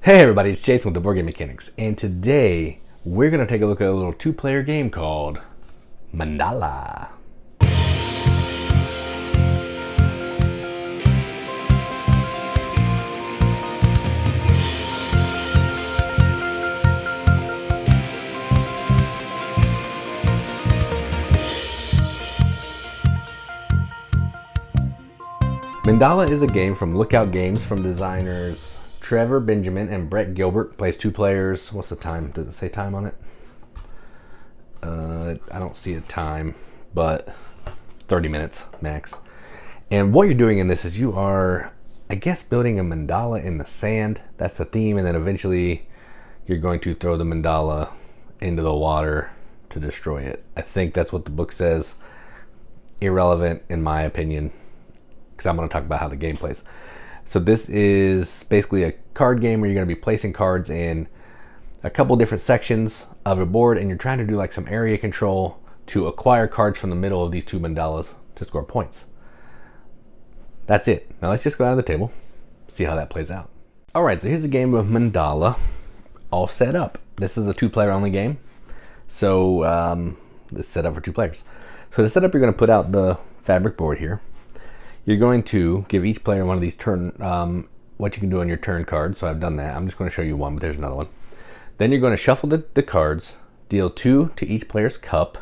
Hey everybody, it's Jason with the Boardgame Mechanics, and today we're going to take a look at a little two-player game called Mandala. Mandala is a game from Lookout Games from designers Trevor Benjamin and Brett Gilbert. Plays two players. What's the time? Does it say time on it? I don't see a time, but 30 minutes max. And what you're doing in this is you are, I guess, building a mandala in the sand. That's the theme, and then eventually you're going to throw the mandala into the water to destroy it. I think that's what the book says. Irrelevant in my opinion, because I'm going to talk about how the game plays. So this is basically a card game where you're going to be placing cards in a couple different sections of a board, and you're trying to do like some area control to acquire cards from the middle of these two mandalas to score points. That's it. Now let's just go down to the table, see how that plays out. All right, so here's a game of Mandala all set up. This is a two-player only game, so it's set up for two players. So to set up, you're going to put out the fabric board here. You're going to give each player one of these what you can do on your turn cards. So I've done that. I'm just going to show you one, but there's another one. Then you're going to shuffle the cards, deal 2 to each player's cup,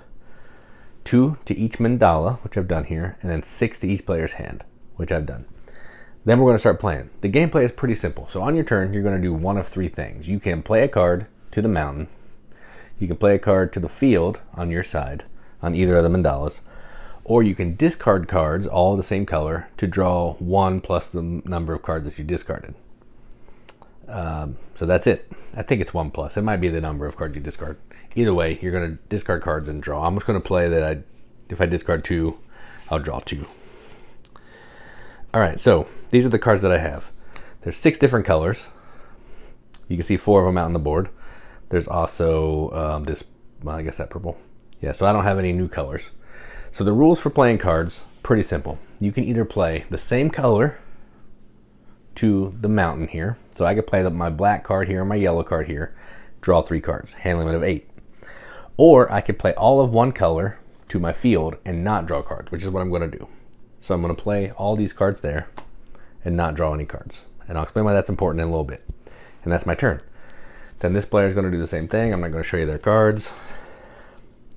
2 to each mandala, which I've done here, and then 6 to each player's hand, which I've done. Then we're going to start playing. The gameplay is pretty simple. So on your turn, you're going to do one of three things. You can play a card to the mountain. You can play a card to the field on your side, on either of the mandalas. Or you can discard cards, all the same color, to draw 1 plus the number of cards that you discarded. So that's it. I think it's 1 plus. It might be the number of cards you discard. Either way, you're going to discard cards and draw. I'm just going to play that if I discard 2, I'll draw 2. All right, so these are the cards that I have. There's 6 different colors. You can see 4 of them out on the board. There's also I guess that purple. Yeah, so I don't have any new colors. So the rules for playing cards, pretty simple. You can either play the same color to the mountain here. So I could play my black card here and my yellow card here, draw 3 cards, hand limit of 8. Or I could play all of one color to my field and not draw cards, which is what I'm going to do. So I'm going to play all these cards there and not draw any cards. And I'll explain why that's important in a little bit. And that's my turn. Then this player is going to do the same thing. I'm not going to show you their cards.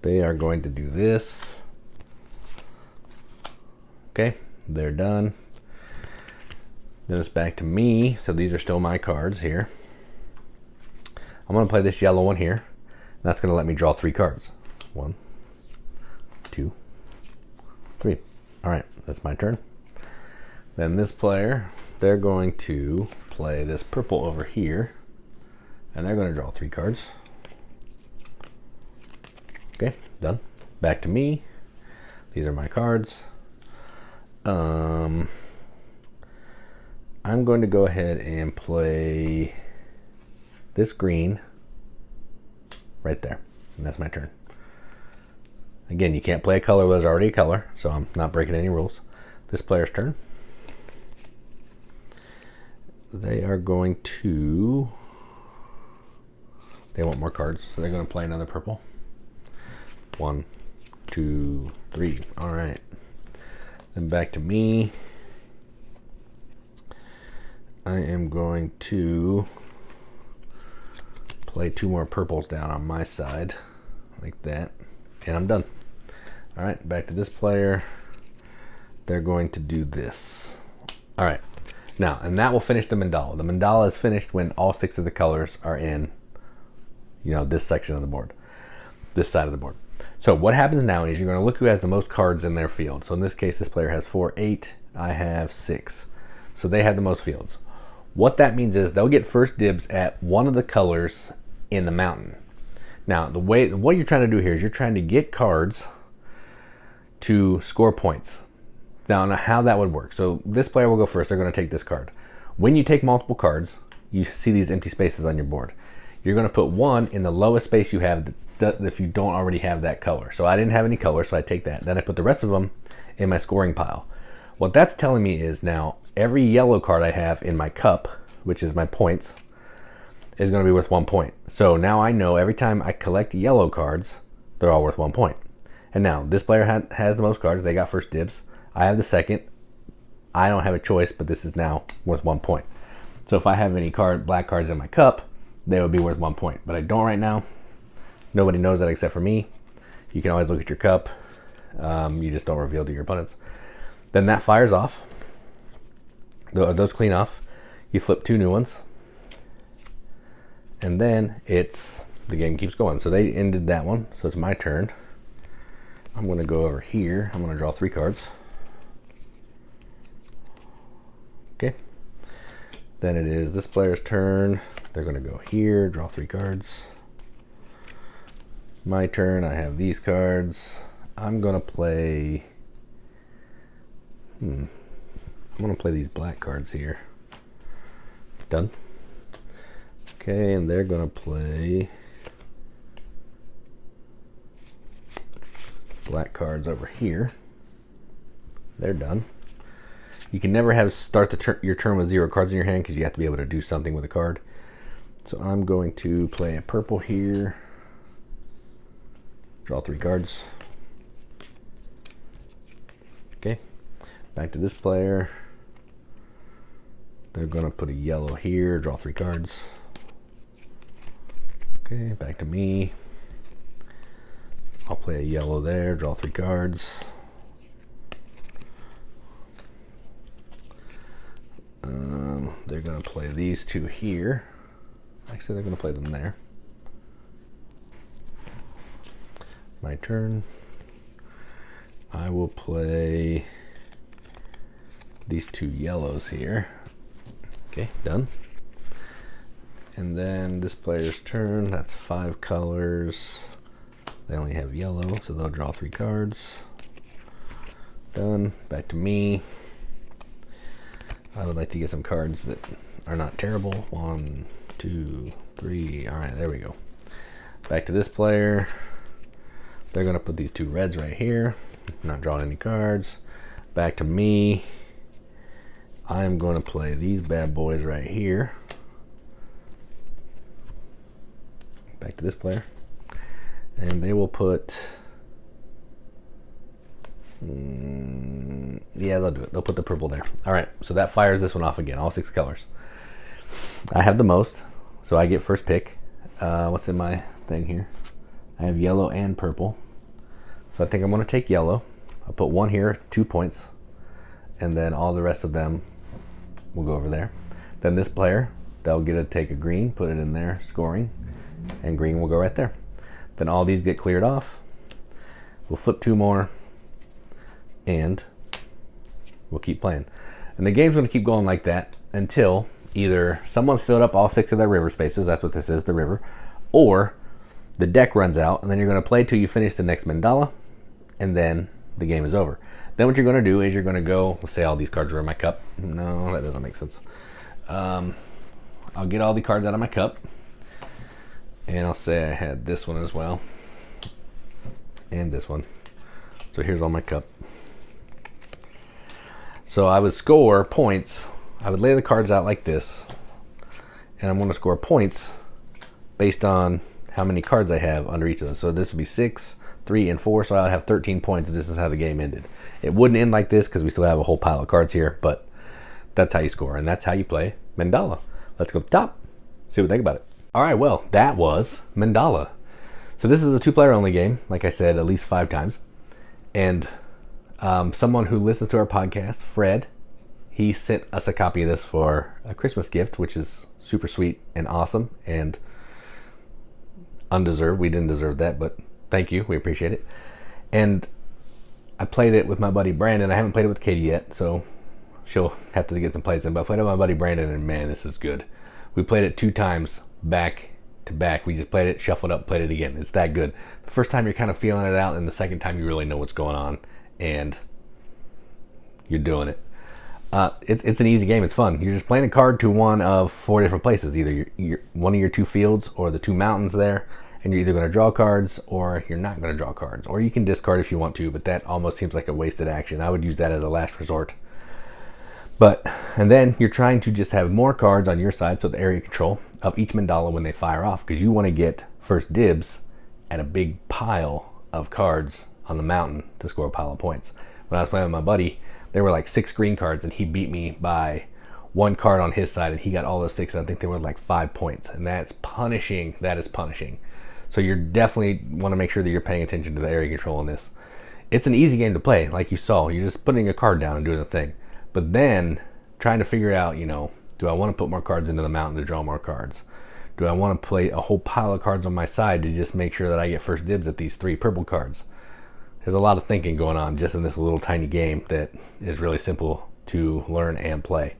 They are going to do this. Okay, they're done. Then it's back to me. So these are still my cards here. I'm going to play this yellow one here. That's going to let me draw 3 cards. 1, 2, 3. All right, that's my turn. Then this player, they're going to play this purple over here. And they're going to draw 3 cards. Okay, done. Back to me. These are my cards. I'm going to go ahead and play this green right there, and that's my turn. Again, you can't play a color where there's already a color, so I'm not breaking any rules. This player's turn. They are going to, they want more cards, so they're going to play another purple. 1, 2, 3. All right. Then back to me. I am going to play 2 more purples down on my side, like that, and I'm done. All right, back to this player. They're going to do this. All right, now, and that will finish the mandala. The mandala is finished when all 6 of the colors are in, this section of the board, this side of the board. So what happens now is you're going to look who has the most cards in their field. So in this case, this player has 4, 8. I have 6. So they have the most fields. What that means is they'll get first dibs at one of the colors in the mountain. Now, what you're trying to do here is you're trying to get cards to score points. Now, how that would work. So this player will go first. They're going to take this card. When you take multiple cards, you see these empty spaces on your board. You're going to put 1 in the lowest space you have if you don't already have that color. So I didn't have any color, so I take that. Then I put the rest of them in my scoring pile. What that's telling me is now every yellow card I have in my cup, which is my points, is going to be worth 1 point. So now I know every time I collect yellow cards, they're all worth 1 point. And now this player has the most cards. They got first dibs. I have the second. I don't have a choice, but this is now worth 1 point. So if I have any black cards in my cup, they would be worth 1 point. But I don't right now. Nobody knows that except for me. You can always look at your cup. You just don't reveal to your opponents. Then that fires off. Those clean off. You flip 2 new ones. And then the game keeps going. So they ended that one. So it's my turn. I'm going to go over here. I'm going to draw 3 cards. Okay. Then it is this player's turn. They're going to go here, draw 3 cards. My turn. I have these cards. I'm going to play... I'm going to play these black cards here. Done. Okay, and they're going to play black cards over here. They're done. You can never start your turn with 0 cards in your hand because you have to be able to do something with a card. So I'm going to play a purple here. Draw 3 cards. Okay, back to this player. They're going to put a yellow here, draw 3 cards. Okay, back to me. I'll play a yellow there, draw 3 cards. They're going to play these 2 here. Actually, they're going to play them there. My turn. I will play these 2 yellows here. Okay, done. And then this player's turn. That's 5 colors. They only have yellow, so they'll draw 3 cards. Done. Back to me. I would like to get some cards that are not terrible. 1, 2, 3. All right, there we go. Back to this player. They're going to put these 2 reds right here. Not drawing any cards. Back to me. I'm going to play these bad boys right here. Back to this player. And they will put... yeah, they'll do it. They'll put the purple there. All right, so that fires this one off again, all 6 colors. I have the most, so I get first pick. What's in my thing here? I have yellow and purple. So I think I'm going to take yellow. I'll put 1 here, 2 points. And then all the rest of them will go over there. Then this player, they'll get to take a green, put it in there, scoring. And green will go right there. Then all these get cleared off. We'll flip 2 more. And we'll keep playing. And the game's going to keep going like that until either someone's filled up all 6 of their river spaces, that's what this is, the river, or the deck runs out, and then you're going to play till you finish the next mandala, and then the game is over. Then what you're going to do is you're going to go, let's say all these cards are in my cup. No, that doesn't make sense. I'll get all the cards out of my cup, and I'll say I had this one as well, and this one. So here's all my cup. So I would score points. I would lay the cards out like this, and I'm going to score points based on how many cards I have under each of them. So this would be 6, 3, and 4, so I would have 13 points. This is how the game ended. It wouldn't end like this because we still have a whole pile of cards here, but that's how you score, and that's how you play Mandala. Let's go up top, see what we think about it. All right, well, that was Mandala. So this is a 2-player only game, like I said, at least 5 times. And someone who listens to our podcast, Fred, he sent us a copy of this for a Christmas gift, which is super sweet and awesome and undeserved. We didn't deserve that, but thank you. We appreciate it. And I played it with my buddy Brandon. I haven't played it with Katie yet, so she'll have to get some plays in. But I played it with my buddy Brandon, and man, this is good. We played it 2 times back to back. We just played it, shuffled up, played it again. It's that good. The first time you're kind of feeling it out, and the second time you really know what's going on, and you're doing it. It's an easy game. It's fun. You're just playing a card to one of 4 different places. Either one of your 2 fields or the 2 mountains there, and you're either going to draw cards or you're not going to draw cards. Or you can discard if you want to, but that almost seems like a wasted action. I would use that as a last resort. And then you're trying to just have more cards on your side, so the area control. of each mandala when they fire off, because you want to get first dibs at a big pile of cards on the mountain to score a pile of points. When I was playing with my buddy, there were like 6 green cards, and he beat me by 1 card on his side, and he got all those 6, and I think they were like 5 points, and that's punishing. That is punishing. So you definitely want to make sure that you're paying attention to the area control in this. It's an easy game to play, like you saw. You're just putting a card down and doing the thing. But then trying to figure out, do I want to put more cards into the mountain to draw more cards? Do I want to play a whole pile of cards on my side to just make sure that I get first dibs at these 3 purple cards? There's a lot of thinking going on just in this little tiny game that is really simple to learn and play.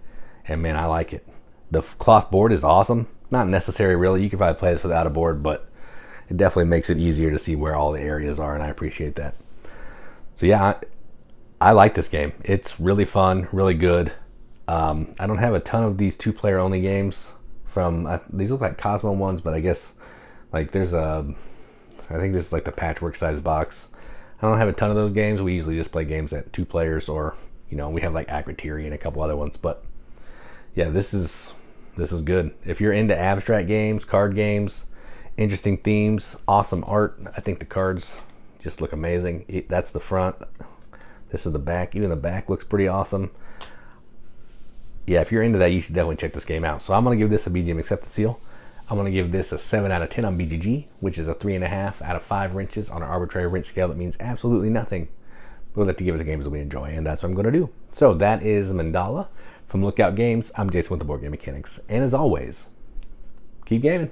And man, I like it. The cloth board is awesome. Not necessary really. You could probably play this without a board, but it definitely makes it easier to see where all the areas are, and I appreciate that. So yeah, I like this game. It's really fun, really good. I don't have a ton of these 2-player only games these look like Cosmo ones, but I guess like I think this is like the patchwork size box. I don't have a ton of those games. We usually just play games at 2 players, or we have like Acrotiri and a couple other ones. But yeah, this is good. If you're into abstract games, card games, interesting themes, awesome art. I think the cards just look amazing. That's the front. This is the back. Even the back looks pretty awesome. Yeah, if you're into that, you should definitely check this game out. So I'm going to give this a BGM Accepted seal. I'm going to give this a 7 out of 10 on BGG, which is a 3.5 out of 5 wrenches on an arbitrary wrench scale that means absolutely nothing. We'll have to give it the games that we enjoy, and that's what I'm going to do. So that is Mandala from Lookout Games. I'm Jason with the Board Game Mechanics. And as always, keep gaming.